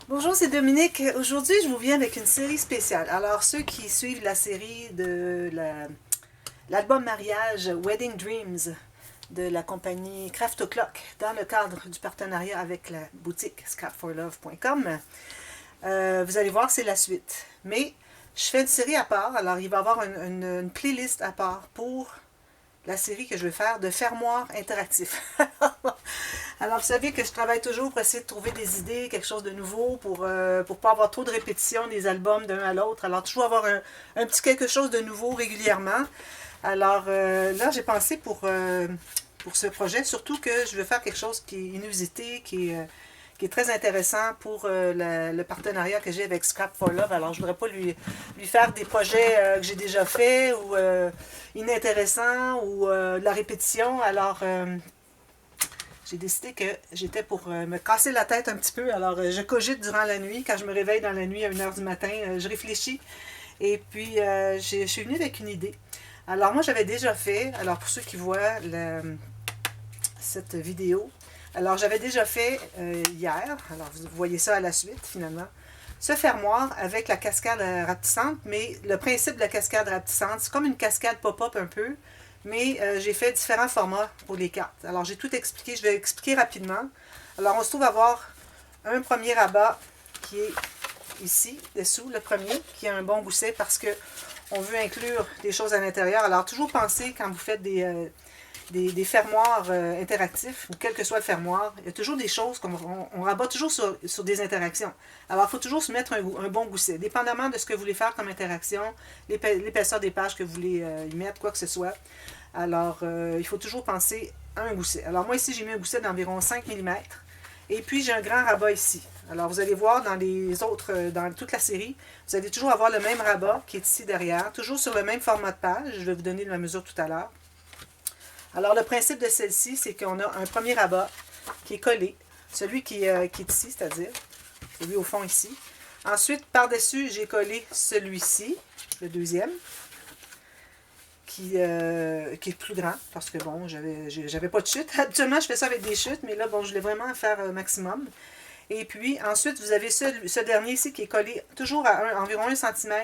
Bonjour, c'est Dominique. Aujourd'hui, je vous viens avec une série spéciale. Alors, ceux qui suivent la série de l'album mariage Wedding Dreams de la compagnie Craft O'Clock, dans le cadre du partenariat avec la boutique scrapforlove.com, vous allez voir, c'est la suite. Mais je fais une série à part, alors il va y avoir une playlist à part pour la série que je vais faire de fermoirs interactifs. Alors, vous savez que je travaille toujours pour essayer de trouver des idées, quelque chose de nouveau, pour pas avoir trop de répétitions des albums d'un à l'autre. Alors, toujours avoir un petit quelque chose de nouveau régulièrement. Alors, là, j'ai pensé pour ce projet, surtout que je veux faire quelque chose qui est inusité, qui est très intéressant pour le partenariat que j'ai avec Scrap for Love. Alors, je ne voudrais pas lui faire des projets que j'ai déjà faits ou inintéressants ou de la répétition. Alors, j'ai décidé que j'étais pour me casser la tête un petit peu. Alors, je cogite durant la nuit. Quand je me réveille dans la nuit à 1h du matin, je réfléchis. Et puis, je suis venue avec une idée. Alors, moi, j'avais déjà fait, alors pour ceux qui voient cette vidéo, alors j'avais déjà fait hier, alors vous voyez ça à la suite finalement, ce fermoir avec la cascade rapetissante, mais le principe de la cascade rapetissante, c'est comme une cascade pop-up un peu, mais j'ai fait différents formats pour les cartes. Alors j'ai tout expliqué, je vais expliquer rapidement. Alors on se trouve à avoir un premier rabat qui est ici, dessous, le premier, qui a un bon gousset parce que on veut inclure des choses à l'intérieur. Alors toujours pensez quand vous faites des fermoirs interactifs, ou quel que soit le fermoir, il y a toujours des choses, comme on rabat toujours sur des interactions. Alors, il faut toujours se mettre un bon gousset, dépendamment de ce que vous voulez faire comme interaction, l'épaisseur des pages que vous voulez y mettre, quoi que ce soit. Alors, il faut toujours penser à un gousset. Alors, moi, ici, j'ai mis un gousset d'environ 5 mm, et puis j'ai un grand rabat ici. Alors, vous allez voir dans les autres, dans toute la série, vous allez toujours avoir le même rabat qui est ici derrière, toujours sur le même format de page. Je vais vous donner la mesure tout à l'heure. Alors, le principe de celle-ci, c'est qu'on a un premier rabat qui est collé, celui qui est ici, c'est-à-dire celui au fond ici. Ensuite, par-dessus, j'ai collé celui-ci, le deuxième, qui est plus grand, parce que bon, j'avais pas de chute. Habituellement, je fais ça avec des chutes, mais là, bon, je voulais vraiment faire un maximum. Et puis, ensuite, vous avez ce dernier ici qui est collé toujours à environ 1 cm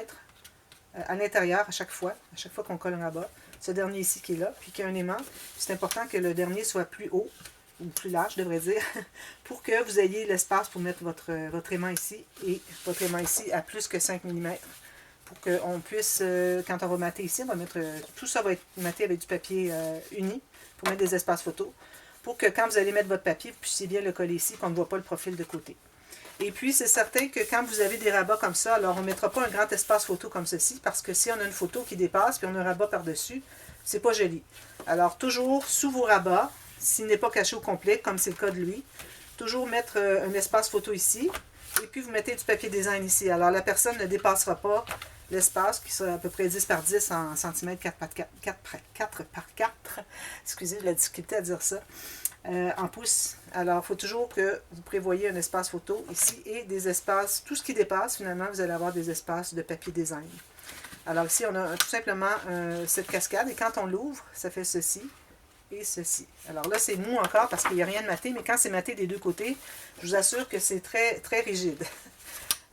à l'intérieur à chaque fois qu'on colle un rabat. Ce dernier ici qui est là, puis qui a un aimant. C'est important que le dernier soit plus haut, ou plus large, je devrais dire, pour que vous ayez l'espace pour mettre votre aimant ici, et votre aimant ici à plus que 5 mm, pour qu'on puisse, quand on va mater ici, on va mettre, tout ça va être maté avec du papier uni, pour mettre des espaces photos, pour que quand vous allez mettre votre papier, vous puissiez bien le coller ici, qu'on ne voit pas le profil de côté. Et puis, c'est certain que quand vous avez des rabats comme ça, alors on ne mettra pas un grand espace photo comme ceci, parce que si on a une photo qui dépasse, puis on a un rabat par-dessus, c'est pas joli. Alors, toujours sous vos rabats, s'il n'est pas caché au complet, comme c'est le cas de lui, toujours mettre un espace photo ici, et puis vous mettez du papier design ici. Alors, la personne ne dépassera pas l'espace, qui sera à peu près 10 par 10 en centimètres 4 par 4. Excusez, j'ai la difficulté à dire ça. En pouces. Alors, il faut toujours que vous prévoyez un espace photo ici et des espaces, tout ce qui dépasse, finalement, vous allez avoir des espaces de papier design. Alors ici, on a tout simplement cette cascade et quand on l'ouvre, ça fait ceci et ceci. Alors là, c'est mou encore parce qu'il n'y a rien de maté, mais quand c'est maté des deux côtés, je vous assure que c'est très, très rigide.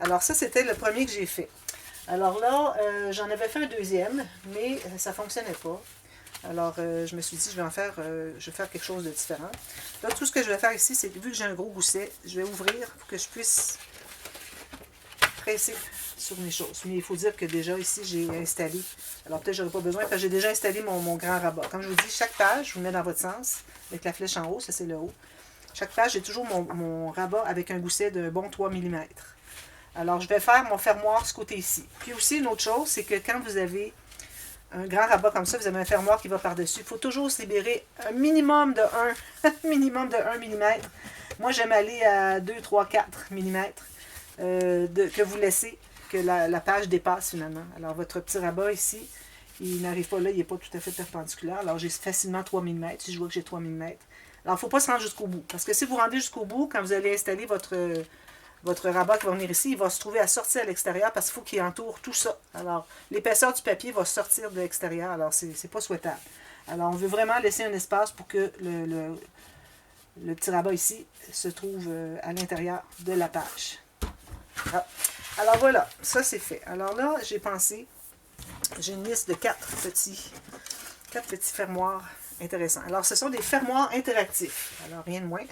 Alors ça, c'était le premier que j'ai fait. Alors là, j'en avais fait un deuxième, mais ça ne fonctionnait pas. Alors, je me suis dit, je vais faire quelque chose de différent. Là, tout ce que je vais faire ici, c'est vu que j'ai un gros gousset, je vais ouvrir pour que je puisse presser sur mes choses. Mais il faut dire que déjà, ici, j'ai installé. Alors, peut-être que je n'aurai pas besoin, parce que j'ai déjà installé mon grand rabat. Comme je vous dis, chaque page, je vous mets dans votre sens, avec la flèche en haut, ça c'est le haut. Chaque page, j'ai toujours mon rabat avec un gousset d'un bon 3 mm. Alors, je vais faire mon fermoir ce côté-ci. Puis aussi, une autre chose, c'est que quand vous avez un grand rabat comme ça, vous avez un fermoir qui va par-dessus. Il faut toujours se libérer un minimum de 1, minimum de 1 mm. Moi, j'aime aller à 2, 3, 4 mm que vous laissez, que la page dépasse finalement. Alors, votre petit rabat ici, il n'arrive pas là, il n'est pas tout à fait perpendiculaire. Alors, j'ai facilement 3 mm, si je vois que j'ai 3 mm. Alors, il ne faut pas se rendre jusqu'au bout. Parce que si vous rendez jusqu'au bout, quand vous allez installer votre rabat qui va venir ici, il va se trouver à sortir à l'extérieur parce qu'il faut qu'il entoure tout ça. Alors, l'épaisseur du papier va sortir de l'extérieur. Alors, c'est pas souhaitable. Alors, on veut vraiment laisser un espace pour que le petit rabat ici se trouve à l'intérieur de la page. Ah. Alors voilà, ça c'est fait. Alors là, j'ai pensé, j'ai une liste de 4 petits fermoirs intéressants. Alors ce sont des fermoirs interactifs, alors rien de moins.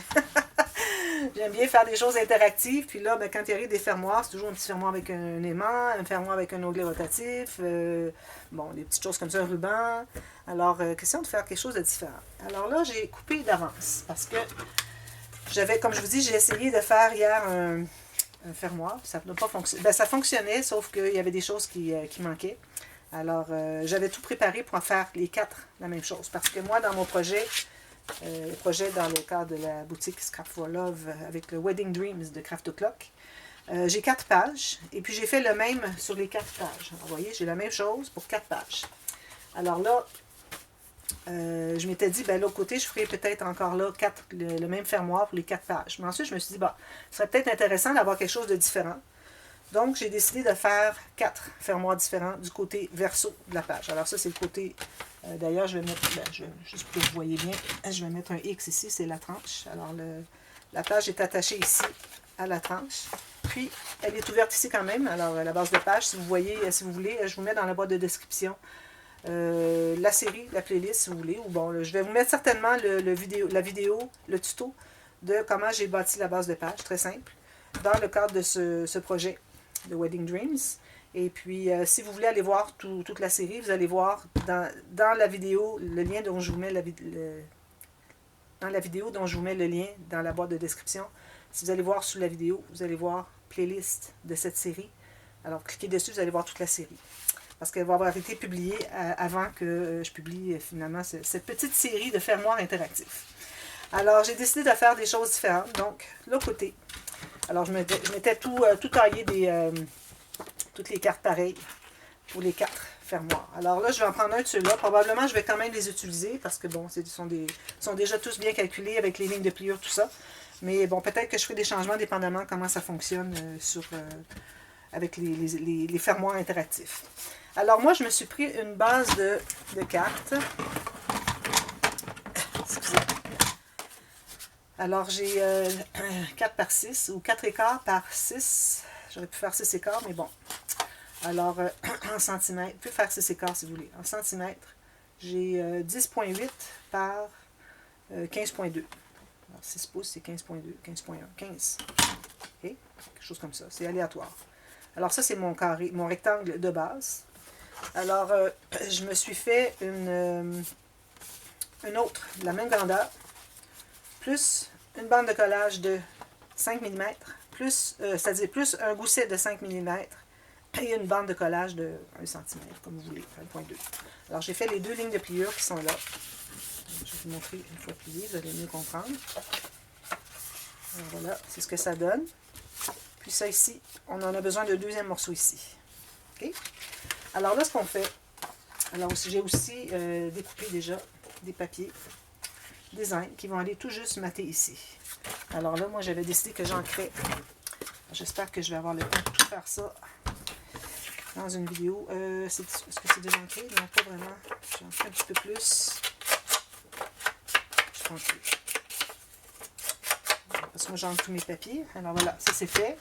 J'aime bien faire des choses interactives, puis là, ben, quand il arrive des fermoirs, c'est toujours un petit fermoir avec un aimant, un fermoir avec un onglet rotatif, bon, des petites choses comme ça, un ruban. Alors, question de faire quelque chose de différent. Alors là, j'ai coupé d'avance, parce que j'avais, comme je vous dis, j'ai essayé de faire hier un fermoir. Ça n'a pas fonctionné. Ben, ça fonctionnait, sauf qu'il y avait des choses qui manquaient. Alors, j'avais tout préparé pour en faire les 4 la même chose. Parce que moi, dans mon projet, le projet dans le cadre de la boutique Scrap for Love avec le Wedding Dreams de Craft O'Clock, j'ai 4 pages. Et puis, j'ai fait le même sur les 4 pages. Alors, vous voyez, j'ai la même chose pour 4 pages. Alors là, je m'étais dit, ben, l'autre côté, je ferais peut-être encore là le même fermoir pour les 4 pages. Mais ensuite, je me suis dit, bon, ce serait peut-être intéressant d'avoir quelque chose de différent. Donc, j'ai décidé de faire 4 fermoirs différents du côté verso de la page. Alors ça, c'est le côté... D'ailleurs, je vais mettre... Ben, juste pour que vous voyez bien, je vais mettre un X ici, c'est la tranche. Alors, la page est attachée ici à la tranche. Puis, elle est ouverte ici quand même. Alors, la base de page, si vous voyez, si vous voulez, je vous mets dans la boîte de description la série, la playlist, si vous voulez. Ou bon, là, je vais vous mettre certainement la vidéo, le tuto de comment j'ai bâti la base de page. Très simple. Dans le cadre de ce projet de Wedding Dreams. Et puis, si vous voulez aller voir toute la série, vous allez voir dans la vidéo, le lien dont je vous mets dans la vidéo dont je vous mets le lien dans la boîte de description. Si vous allez voir sous la vidéo, vous allez voir playlist de cette série. Alors, cliquez dessus, vous allez voir toute la série. Parce qu'elle va avoir été publiée avant que je publie finalement cette petite série de fermoirs interactifs. Alors, j'ai décidé de faire des choses différentes. Donc, l'autre côté. Alors, je m'étais tout taillé toutes les cartes pareilles pour les 4 fermoirs. Alors là, je vais en prendre un de ceux-là. Probablement, je vais quand même les utiliser parce que, bon, ils sont déjà tous bien calculés avec les lignes de pliure, tout ça. Mais bon, peut-être que je ferai des changements dépendamment comment ça fonctionne avec les fermoirs interactifs. Alors moi, je me suis pris une base de cartes. Excusez. Alors, j'ai 4 par 6 ou 4 écarts par 6. J'aurais pu faire 6 écarts, mais bon. Alors, en centimètres, vous pouvez faire 6 écarts si vous voulez. En centimètres, j'ai 10,8 par 15,2. Alors, 6 pouces, c'est 15,2, 15,1, 15. OK? Quelque chose comme ça. C'est aléatoire. Alors, ça, c'est mon carré, mon rectangle de base. Alors, je me suis fait une autre, de la même grandeur, plus une bande de collage de 5 mm, c'est-à-dire plus un gousset de 5 mm et une bande de collage de 1 cm, comme vous voulez, 1,2. Alors, j'ai fait les 2 lignes de pliure qui sont là. Je vais vous montrer une fois plié, vous allez mieux comprendre. Alors, voilà, c'est ce que ça donne. Puis ça ici, on en a besoin de 2e morceau ici. OK? Alors là, ce qu'on fait, alors j'ai aussi découpé déjà des papiers design qui vont aller tout juste mater ici. Alors là, moi, j'avais décidé que j'ancrais. J'espère que je vais avoir le temps de tout faire ça dans une vidéo. Est-ce que c'est déjà ancré? Non, pas vraiment. J'ancre un petit peu plus. Je pense que... Parce que moi, j'ancre tous mes papiers. Alors voilà, ça c'est fait.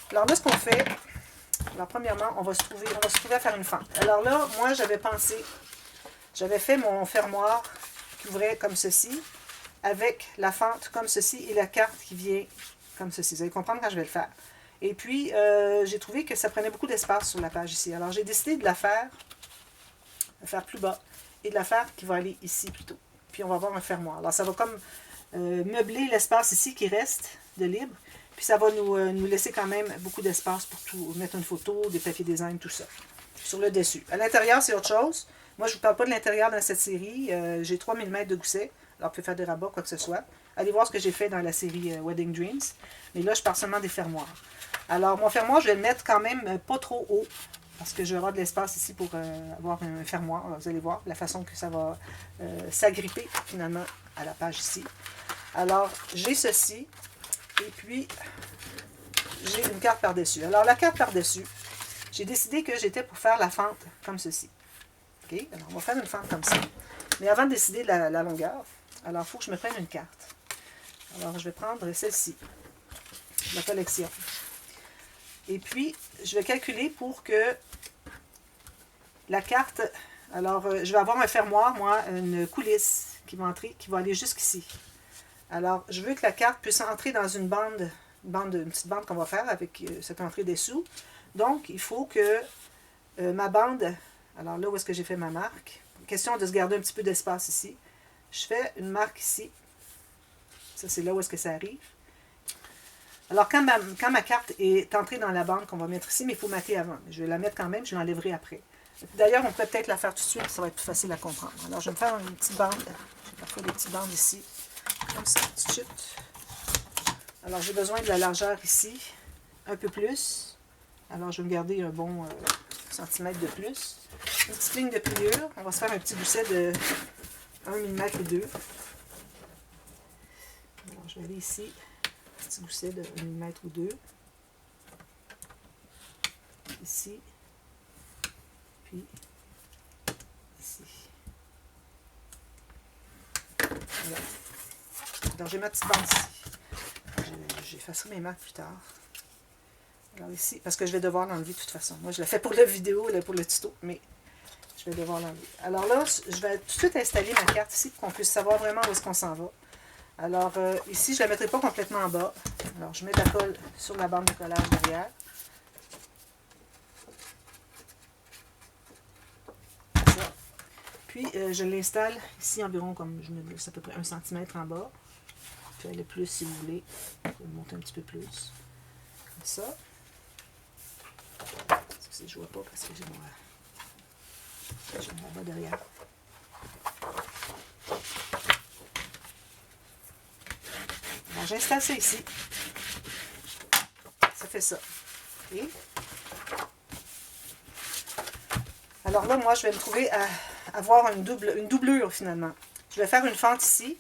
Alors là, ce qu'on fait... Alors, premièrement, on va se trouver à faire une fente. Alors là, moi, j'avais fait mon fermoir qui ouvrait comme ceci, avec la fente comme ceci et la carte qui vient comme ceci. Vous allez comprendre quand je vais le faire. Et puis, j'ai trouvé que ça prenait beaucoup d'espace sur la page ici. Alors, j'ai décidé de la faire plus bas et de la faire qui va aller ici plutôt. Puis, on va avoir un fermoir. Alors, ça va comme meubler l'espace ici qui reste de libre. Puis ça va nous laisser quand même beaucoup d'espace pour tout mettre une photo, des papiers design, tout ça. Sur le dessus. À l'intérieur, c'est autre chose. Moi, je ne vous parle pas de l'intérieur dans cette série. J'ai 3 mm de gousset. Alors, vous pouvez faire des rabats, quoi que ce soit. Allez voir ce que j'ai fait dans la série Wedding Dreams. Mais là, je parle seulement des fermoirs. Alors, mon fermoir, je vais le mettre quand même pas trop haut. Parce que je vais avoir de l'espace ici pour avoir un fermoir. Alors, vous allez voir la façon que ça va s'agripper, finalement, à la page ici. Alors, j'ai ceci. Et puis, j'ai une carte par-dessus. Alors, la carte par-dessus, j'ai décidé que j'étais pour faire la fente comme ceci. OK? Alors, on va faire une fente comme ça. Mais avant de décider de la longueur, alors, il faut que je me prenne une carte. Alors, je vais prendre celle-ci, la collection. Et puis, je vais calculer pour que la carte... Alors, je vais avoir un fermoir, moi, une coulisse qui va entrer, qui va aller jusqu'ici. Alors, je veux que la carte puisse entrer dans une petite bande qu'on va faire avec cette entrée dessous. Donc, il faut que ma bande... Alors là, où est-ce que j'ai fait ma marque? Question de se garder un petit peu d'espace ici. Je fais une marque ici. Ça, c'est là où est-ce que ça arrive. Alors, quand ma carte est entrée dans la bande qu'on va mettre ici, mais il faut mater avant. Je vais la mettre quand même, je l'enlèverai après. D'ailleurs, on peut peut-être la faire tout de suite, ça va être plus facile à comprendre. Alors, je vais me faire une petite bande. J'ai parfois des petites bandes ici, comme ça, tout de suite. Alors, j'ai besoin de la largeur ici, un peu plus. Alors, je vais me garder un bon centimètre de plus. Une petite ligne de pliure. On va se faire un petit gousset de 1 mm ou 2. Alors, je vais aller ici, un petit gousset de 1 mm ou 2. Ici. Puis, ici. Voilà. Alors, j'ai ma petite bande ici. J'effacerai mes marques plus tard. Alors ici, parce que je vais devoir l'enlever de toute façon. Moi, je l'ai fait pour la vidéo, pour le tuto, mais je vais devoir l'enlever. Alors là, je vais tout de suite installer ma carte ici pour qu'on puisse savoir vraiment où est-ce qu'on s'en va. Alors ici, je ne la mettrai pas complètement en bas. Alors, je mets de la colle sur la bande de collage derrière. Ça. Puis, je l'installe ici environ comme, je me laisse à peu près 1 cm en bas. Puis, aller plus si vous voulez. Je vais le monter un petit peu plus. Comme ça. Je ne vois pas parce que j'ai mon bas derrière. Alors, j'installe ça ici. Ça fait ça. Okay. Alors là, moi, je vais me trouver à avoir une doublure finalement. Je vais faire une fente ici.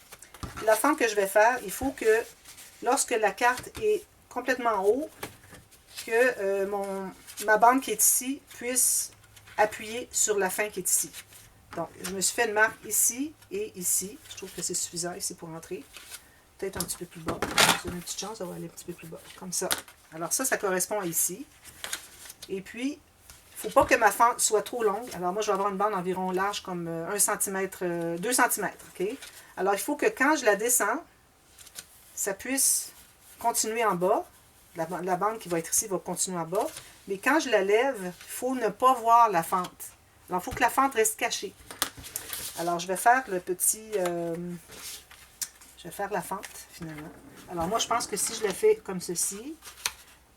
La fente que je vais faire, il faut que lorsque la carte est complètement en haut, que ma bande qui est ici puisse appuyer sur la fin qui est ici. Donc, je me suis fait une marque ici et ici. Je trouve que c'est suffisant ici pour entrer. Peut-être un petit peu plus bas. Si on a une petite chance, ça va aller un petit peu plus bas. Comme ça. Alors ça correspond à ici. Et puis, il ne faut pas que ma fente soit trop longue. Alors moi, je vais avoir une bande environ large comme 1 cm, 2 cm. Okay? Alors, il faut que quand je la descends, ça puisse continuer en bas. La bande qui va être ici va continuer en bas. Mais quand je la lève, il faut ne pas voir la fente. Alors, il faut que la fente reste cachée. Alors, je vais faire le petit... je vais faire la fente, finalement. Alors, moi, je pense que si je la fais comme ceci,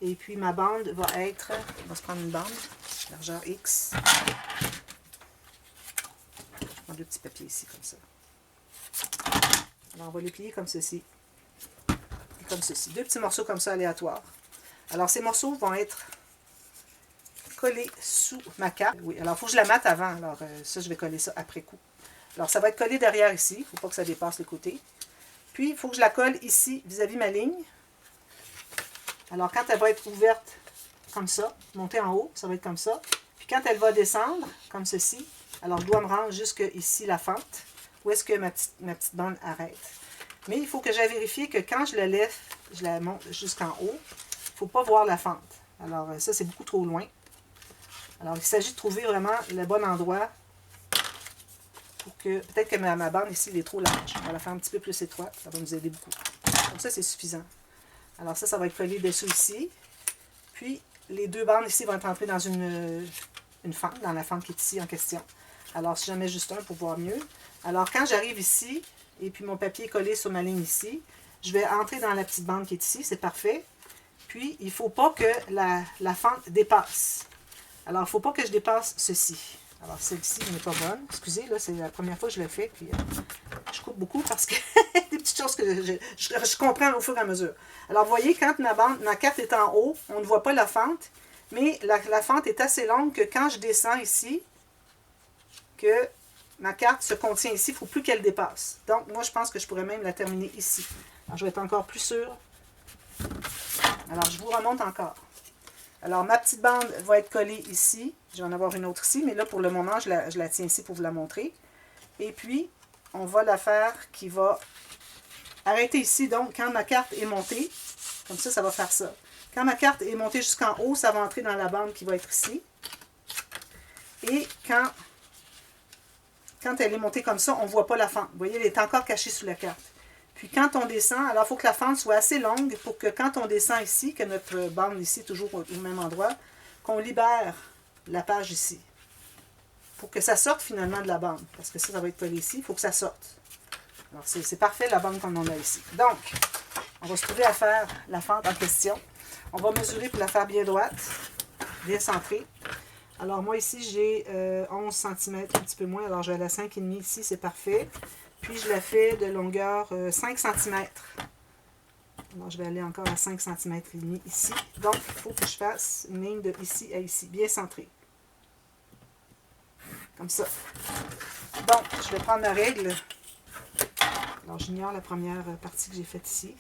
et puis ma bande va être... On va se prendre une bande, largeur X. Je prends 2 petits papiers ici, comme ça. Alors, on va les plier comme ceci. Comme ceci. 2 petits morceaux comme ça aléatoires. Alors, ces morceaux vont être collés sous ma carte. Oui, alors il faut que je la mate avant. Alors, ça, je vais coller ça après coup. Alors, ça va être collé derrière ici. Il ne faut pas que ça dépasse les côtés. Puis, il faut que je la colle ici, vis-à-vis ma ligne. Alors, quand elle va être ouverte, comme ça, montée en haut, ça va être comme ça. Puis, quand elle va descendre, comme ceci, alors je dois me rendre jusque ici, la fente. Où est-ce que ma petite bande arrête? Mais il faut que j'aille vérifier que quand je la lève, je la monte jusqu'en haut, il ne faut pas voir la fente. Alors ça, c'est beaucoup trop loin. Alors il s'agit de trouver vraiment le bon endroit pour que, peut-être que ma bande ici, elle est trop large. On va la faire un petit peu plus étroite, ça va nous aider beaucoup. Comme ça, c'est suffisant. Alors ça va être collé dessous ici. Puis les 2 bandes ici vont être entrées dans une fente, dans la fente qui est ici en question. Alors si j'en mets juste un pour voir mieux. Alors quand j'arrive ici, et puis mon papier est collé sur ma ligne ici, je vais entrer dans la petite bande qui est ici, c'est parfait. Puis, il ne faut pas que la fente dépasse. Alors, il ne faut pas que je dépasse ceci. Alors, celle-ci n'est pas bonne. Excusez, là, c'est la première fois que je le fais, puis je coupe beaucoup parce que des petites choses que je comprends au fur et à mesure. Alors, vous voyez, quand ma carte est en haut, on ne voit pas la fente, mais la fente est assez longue que quand je descends ici, que ma carte se contient ici, il ne faut plus qu'elle dépasse. Donc, moi, je pense que je pourrais même la terminer ici. Alors, je vais être encore plus sûre. Alors, je vous remonte encore. Alors, ma petite bande va être collée ici. Je vais en avoir une autre ici, mais là, pour le moment, je la tiens ici pour vous la montrer. Et puis, on va la faire qui va arrêter ici. Donc, quand ma carte est montée, comme ça va faire ça. Quand ma carte est montée jusqu'en haut, ça va entrer dans la bande qui va être ici. Et quand elle est montée comme ça, on ne voit pas la fente. Vous voyez, elle est encore cachée sous la carte. Puis quand on descend, alors il faut que la fente soit assez longue pour que quand on descend ici, que notre bande ici, toujours au même endroit, qu'on libère la page ici. Pour que ça sorte finalement de la bande. Parce que ça va être collé ici, il faut que ça sorte. Alors c'est parfait la bande qu'on en a ici. Donc, on va se trouver à faire la fente en question. On va mesurer pour la faire bien droite, bien centrée. Alors moi ici j'ai 11 cm, un petit peu moins, alors je vais à la 5,5 ici, c'est parfait. Puis je la fais de longueur 5 cm. Alors je vais aller encore à 5 cm et demi ici. Donc il faut que je fasse une ligne de ici à ici, bien centrée. Comme ça. Donc je vais prendre ma règle. Alors j'ignore la première partie que j'ai faite ici.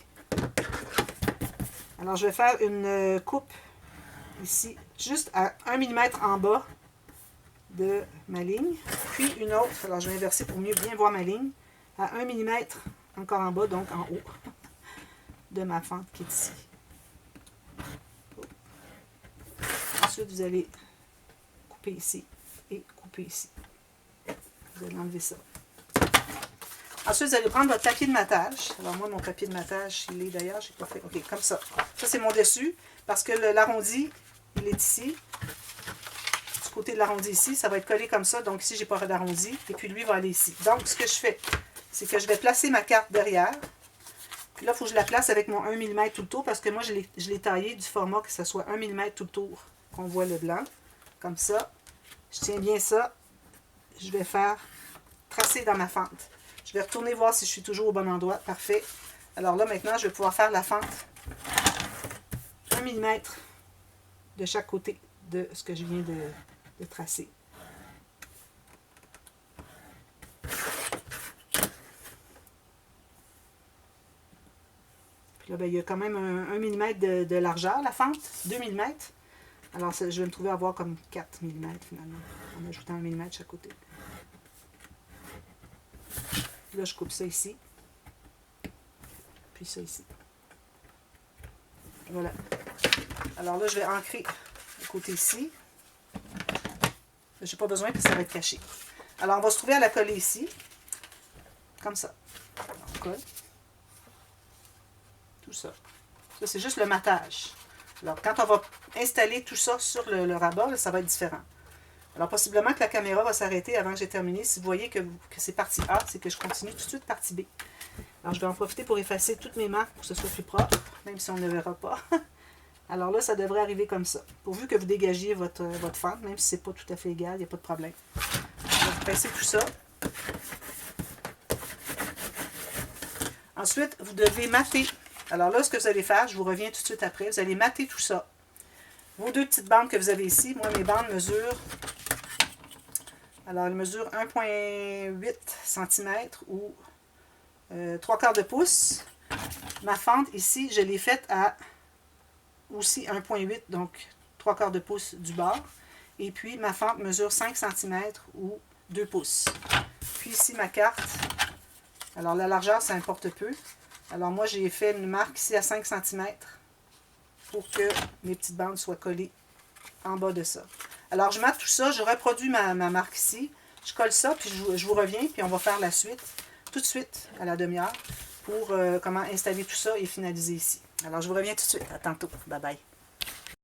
Alors je vais faire une coupe ici, juste à 1 mm en bas de ma ligne, puis une autre, alors je vais inverser pour mieux bien voir ma ligne, à 1 mm encore en bas, donc en haut de ma fente qui est ici. Ensuite, vous allez couper ici et couper ici. Vous allez enlever ça. Ensuite, vous allez prendre votre papier de matage. Alors moi, mon papier de matage, il est d'ailleurs, j'ai pas fait, ok, comme ça. Ça, c'est mon dessus, parce que l'arrondi, il est ici. Du côté de l'arrondi ici, ça va être collé comme ça. Donc ici, j'ai pas d'arrondi. Et puis lui va aller ici. Donc, ce que je fais, c'est que je vais placer ma carte derrière. Puis là, il faut que je la place avec mon 1 mm tout le tour, parce que moi, je l'ai taillé du format que ce soit 1 mm tout le tour, qu'on voit le blanc. Comme ça. Je tiens bien ça. Je vais faire tracer dans ma fente. Je vais retourner voir si je suis toujours au bon endroit. Parfait. Alors là, maintenant, je vais pouvoir faire la fente 1 mm de chaque côté de ce que je viens de tracer. Puis là, ben, il y a quand même un mm de largeur, la fente, 2 mm. Alors, je vais me trouver à avoir comme 4 mm finalement, en ajoutant 1 mm chaque côté. Là, je coupe ça ici. Puis ça ici. Voilà. Alors là, je vais ancrer le côté ici. Je n'ai pas besoin que ça va être caché. Alors, on va se trouver à la coller ici. Comme ça. On colle. Tout ça. Ça, c'est juste le matage. Alors, quand on va installer tout ça sur le rabat, là, ça va être différent. Alors, possiblement que la caméra va s'arrêter avant que j'ai terminé. Si vous voyez que c'est partie A, c'est que je continue tout de suite partie B. Alors, je vais en profiter pour effacer toutes mes marques pour que ce soit plus propre, même si on ne le verra pas. Alors là, ça devrait arriver comme ça. Pourvu que vous dégagiez votre fente, même si ce n'est pas tout à fait égal, il n'y a pas de problème. On va presser tout ça. Ensuite, vous devez mater. Alors là, ce que vous allez faire, je vous reviens tout de suite après, vous allez mater tout ça. Vos deux petites bandes que vous avez ici, moi, mes bandes mesurent, alors elles mesurent 1,8 cm ou 3/4 de pouce. Ma fente ici, je l'ai faite à aussi 1,8, donc 3/4 de pouce du bord. Et puis ma fente mesure 5 cm ou 2 pouces. Puis ici ma carte, alors la largeur ça importe peu. Alors moi j'ai fait une marque ici à 5 cm pour que mes petites bandes soient collées en bas de ça. Alors je mate tout ça, je reproduis ma marque ici, je colle ça, puis je vous reviens, puis on va faire la suite tout de suite à la demi-heure pour comment installer tout ça et finaliser ici. Alors je vous reviens tout de suite, à tantôt, bye bye.